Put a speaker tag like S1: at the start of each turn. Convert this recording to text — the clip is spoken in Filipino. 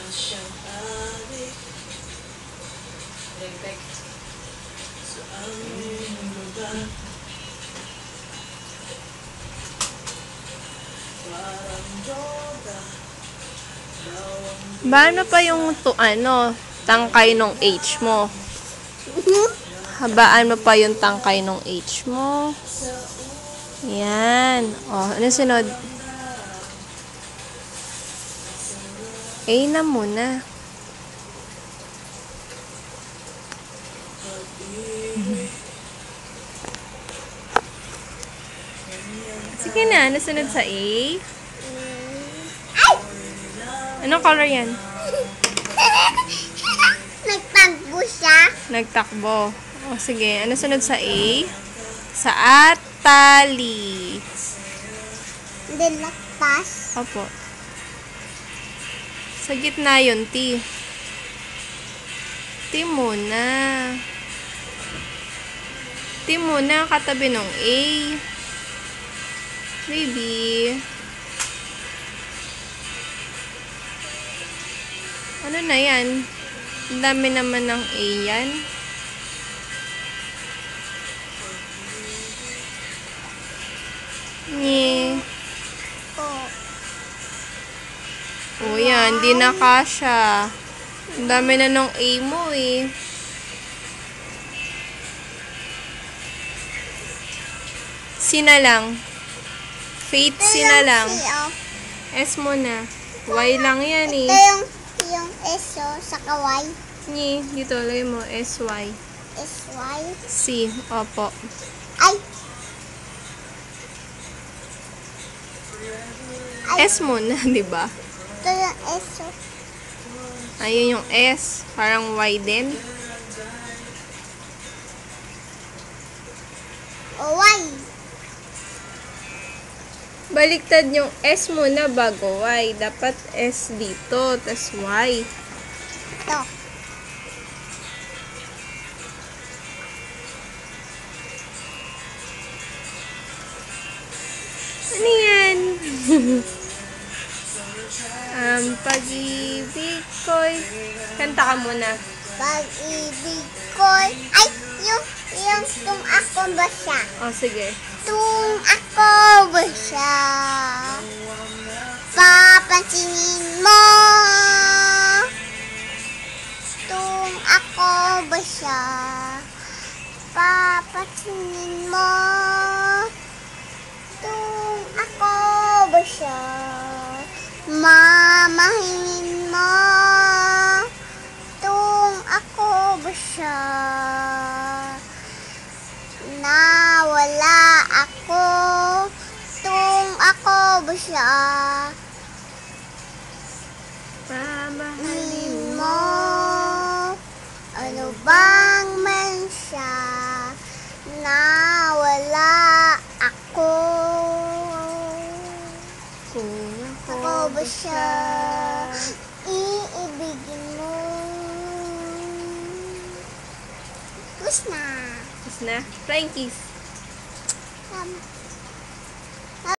S1: siyang adik. Respect sa aming lugar. Parang droga.
S2: Paano pa yung tangkay nung H mo? Habaan mo pa yung tangkay nung H mo. Yan. O, ano sunod? A na muna. Sige na, ano sunod sa A? Anong color yan?
S3: Nagtakbo siya.
S2: Nagtakbo. O, sige. Ano sunod sa A? Sa atali.
S3: Dilakpas.
S2: Opo. Sa gitna yun, T. T muna. T muna, katabi ng A. Baby. Ano na yan? Ang dami naman ng A yan. Nye. O yan, di na kasha. Ang dami na ng A mo eh. Sina lang. Faith, sina lang. S mo na. Y lang yan eh.
S3: Ito yung S sa kaway.
S2: Nye, dito lagay mo. SY.
S3: SY.
S2: C. Opo.
S3: Ay!
S2: S mo na, di ba?
S3: Ito yung S.
S2: Ayun yung S. Parang Y din.
S3: O Y.
S2: Baliktad yung S muna bago Y. Dapat S dito, tas Y.
S3: Ito.
S2: Ano yan? Pag-ibig ko'y... Kanta ka muna.
S3: Pag-ibig ko'y... Ay! Yung tung ako ba siya?
S2: O, sige.
S3: Tung ako ba siya? Papansinin mo. Tung ako ba siya? Papansinin mo. Tung ako ba siya? Mamahingin mo. Tung ako ba siya? Nawala ako. Tung ako ba siya?
S2: Mamahalin
S3: Mo. Ano bang mensya? Nawala ako.
S2: kung
S3: Ako ba siya? Iibigin mo. Tapos na.
S2: Tapos na. Flying kiss.
S3: Um,